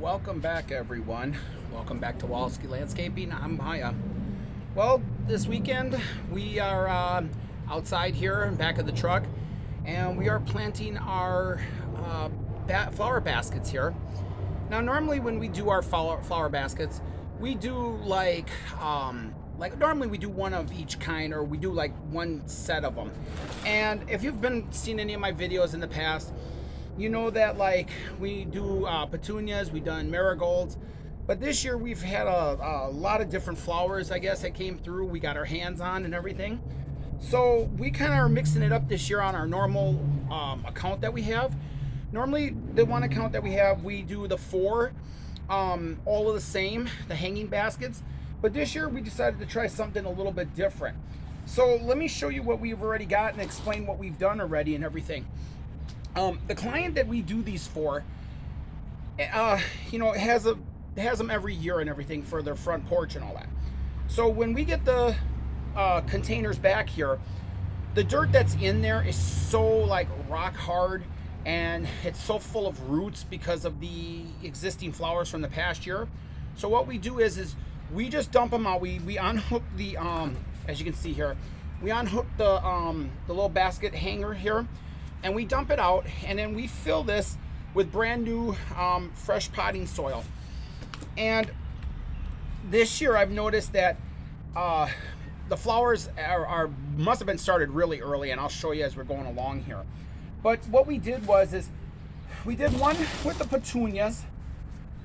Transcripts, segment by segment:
Welcome back, everyone. Welcome back to Walski Landscaping. I'm Maya. Well, this weekend we are outside here in back of the truck, and we are planting our flower baskets here. Now, normally when we do our flower baskets, we do like normally we do one of each kind, or we do like one set of them. And if you've been seeing any of my videos in the past, you know that like we do petunias, we've done marigolds, but this year we've had a lot of different flowers, I guess, that came through. We got our hands on and everything. So we kind of are mixing it up this year on our normal account that we have. Normally, the one account that we have, we do the four, all of the same, the hanging baskets. But this year we decided to try something a little bit different. So let me show you what we've already got and explain what we've done already and everything. The client that we do these for, has them every year and everything for their front porch and all that. So when we get the containers back here, the dirt that's in there is so like rock hard, and it's so full of roots because of the existing flowers from the past year. So what we do is we just dump them out. We unhook the as you can see here, we unhook the little basket hanger here, and we dump it out, and then we fill this with brand new fresh potting soil. And this year I've noticed that the flowers must have been started really early, and I'll show you as we're going along here. But what we did is we did one with the petunias,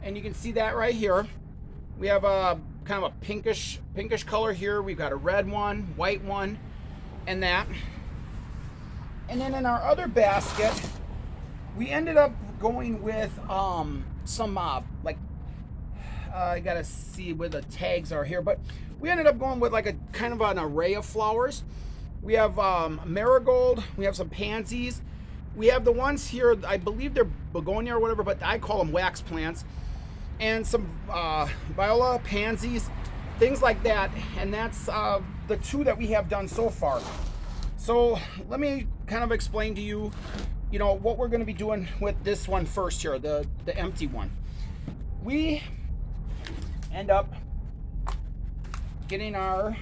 and you can see that right here. We have a kind of a pinkish color here. We've got a red one, white one, and that. And then in our other basket, we ended up going with some I gotta see where the tags are here, but we ended up going with like a kind of an array of flowers. We have marigold, we have some pansies, we have the ones here, I believe they're begonia or whatever, but I call them wax plants, and some viola, pansies, things like that. And that's the two that we have done so far. So let me kind of explain to you, what we're going to be doing with this one first here, the empty one. We end up getting our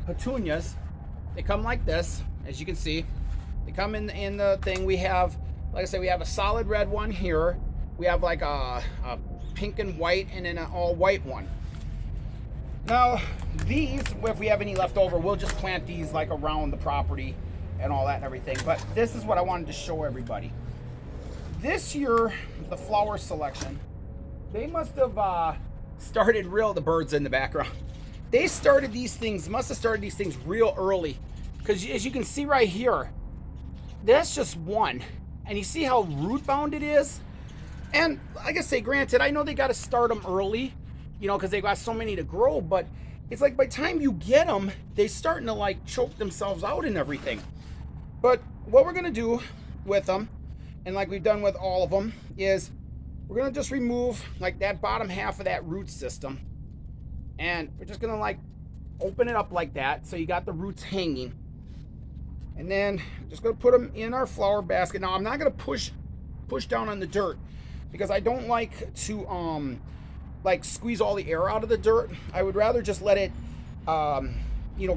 petunias. They come like this, as you can see. They come in the thing. We have, like I said, we have a solid red one here. We have like a pink and white, and then an all white one. Now, these, if we have any left over, we'll just plant these like around the property and all that and everything. But this is what I wanted to show everybody. This year, the flower selection, they must have started the birds in the background. They must have started these things real early. Because as you can see right here, that's just one. And you see how root bound it is? And like I say, granted, I know they got to start them early, because they got so many to grow, but it's like by the time you get them, they're starting to like choke themselves out and everything. But what we're going to do with them, and like we've done with all of them, is we're going to just remove like that bottom half of that root system, and we're just going to like open it up like that, so you got the roots hanging. And then I'm just going to put them in our flower basket. Now I'm not going to push down on the dirt, because I don't like to like squeeze all the air out of the dirt. I would rather just let it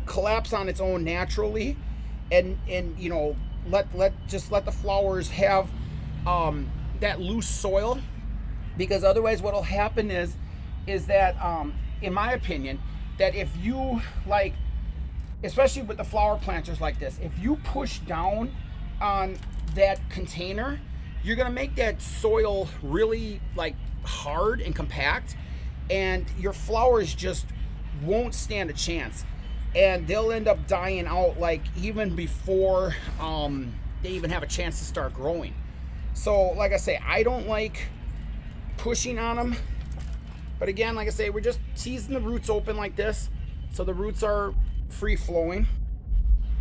collapse on its own naturally, and let the flowers have that loose soil. Because otherwise what'll happen is that in my opinion, that if you like, especially with the flower planters like this, if you push down on that container, you're gonna make that soil really like hard and compact, and your flowers just won't stand a chance, and they'll end up dying out like even before they even have a chance to start growing. So like I say, I don't like pushing on them, but again, like I say, we're just teasing the roots open like this, so the roots are free flowing.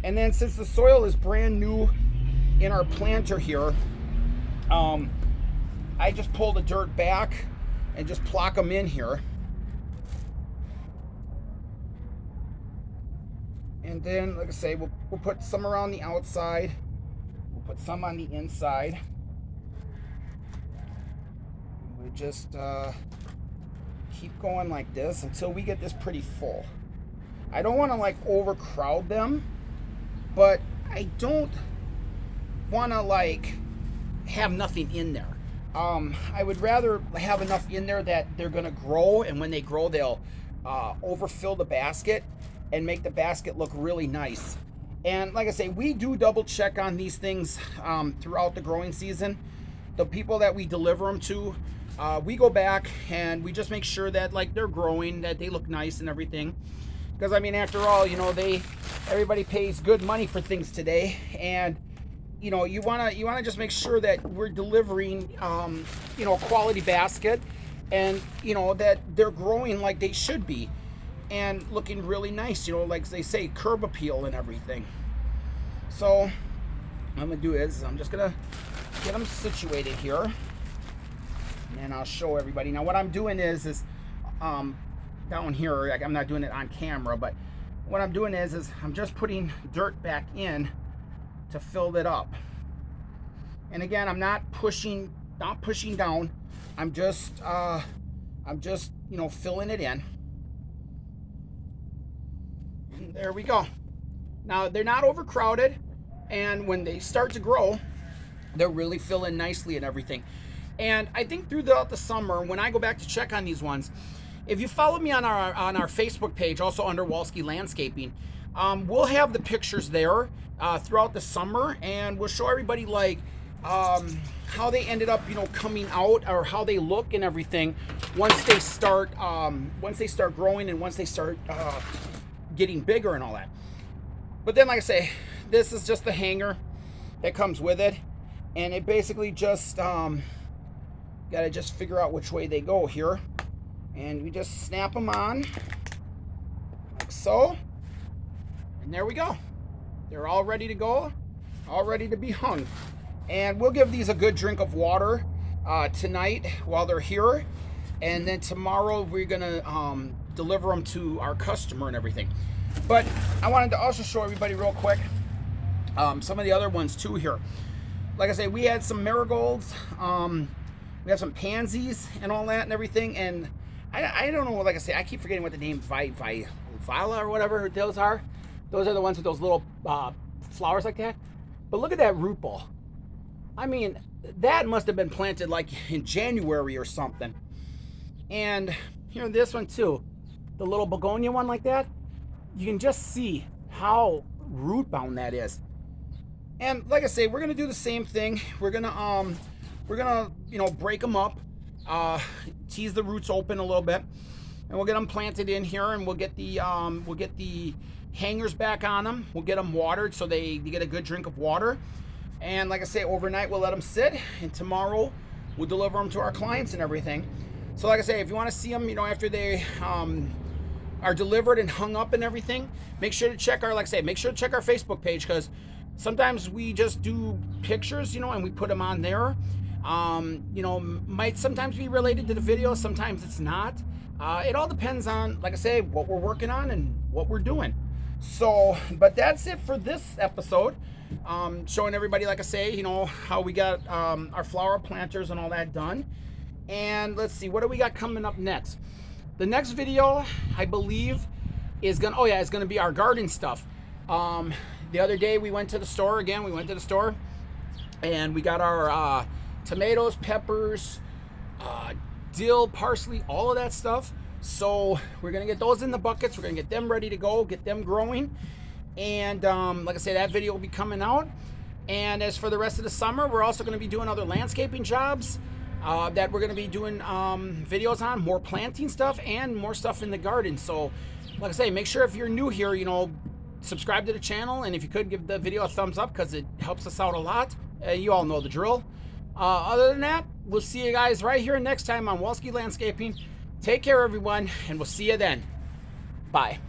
And then since the soil is brand new in our planter here, I just pull the dirt back and just plock them in here. And then, like I say, we'll put some around the outside. We'll put some on the inside. just keep going like this until we get this pretty full. I don't want to like overcrowd them, but I don't want to like have nothing in there. I would rather have enough in there that they're going to grow, and when they grow, they'll overfill the basket and make the basket look really nice. And like I say, we do double check on these things throughout the growing season. The people that we deliver them to, we go back and we just make sure that like they're growing, that they look nice and everything. Because I mean, after all, you know, everybody pays good money for things today, and you know, you wanna just make sure that we're delivering, you know, a quality basket, and you know that they're growing like they should be, and looking really nice. You know, like they say, curb appeal and everything. So what I'm gonna do is I'm just gonna get them situated here, and I'll show everybody. Now, what I'm doing is down here, like I'm not doing it on camera, but what I'm doing is I'm just putting dirt back in to fill it up. And again, I'm not pushing down. I'm just you know, filling it in. And there we go. Now they're not overcrowded, and when they start to grow, they're really filling nicely and everything. And I think throughout the summer, when I go back to check on these ones, if you follow me on our Facebook page, also under Walski Landscaping, we'll have the pictures there throughout the summer, and we'll show everybody like how they ended up, you know, coming out, or how they look and everything once they start growing, and once they start getting bigger and all that. But then, like I say, this is just the hanger that comes with it, and it basically just gotta just figure out which way they go here. And we just snap them on, like so. And there we go. They're all ready to go, all ready to be hung. And we'll give these a good drink of water tonight while they're here. And then tomorrow we're gonna deliver them to our customer and everything. But I wanted to also show everybody real quick some of the other ones too here. Like I say, we had some marigolds, we have some pansies and all that and everything. And I don't know, like I say, I keep forgetting what the name, Viola or whatever those are. Those are the ones with those little flowers like that. But look at that root ball. I mean, that must have been planted like in January or something. And here, this one too, the little begonia one like that. You can just see how root bound that is. And like I say, we're gonna do the same thing. We're gonna you know, break them up, tease the roots open a little bit, and we'll get them planted in here, and we'll get the hangers back on them. We'll get them watered so they get a good drink of water. And like I say, overnight we'll let them sit, and tomorrow we'll deliver them to our clients and everything. So like I say, if you want to see them, you know, after they are delivered and hung up and everything, make sure to check our, like I say, make sure to check our Facebook page, because sometimes we just do pictures, you know, and we put them on there. You know, might sometimes be related to the video, sometimes it's not. It all depends on, like I say, what we're working on and what we're doing. So, but that's it for this episode. Showing everybody, like I say, you know, how we got our flower planters and all that done. And let's see, what do we got coming up next? The next video, I believe, is gonna be our garden stuff. The other day we went to the store again. We went to the store and we got our tomatoes, peppers, dill, parsley, all of that stuff. So we're gonna get those in the buckets. We're gonna get them ready to go, get them growing. And like I say, that video will be coming out. And as for the rest of the summer, we're also gonna be doing other landscaping jobs that we're gonna be doing videos on, more planting stuff and more stuff in the garden. So like I say, make sure if you're new here, you know, subscribe to the channel, and if you could, give the video a thumbs up, because it helps us out a lot. You all know the drill. Other than that, we'll see you guys right here next time on Walski Landscaping. Take care, everyone, and we'll see you then. Bye.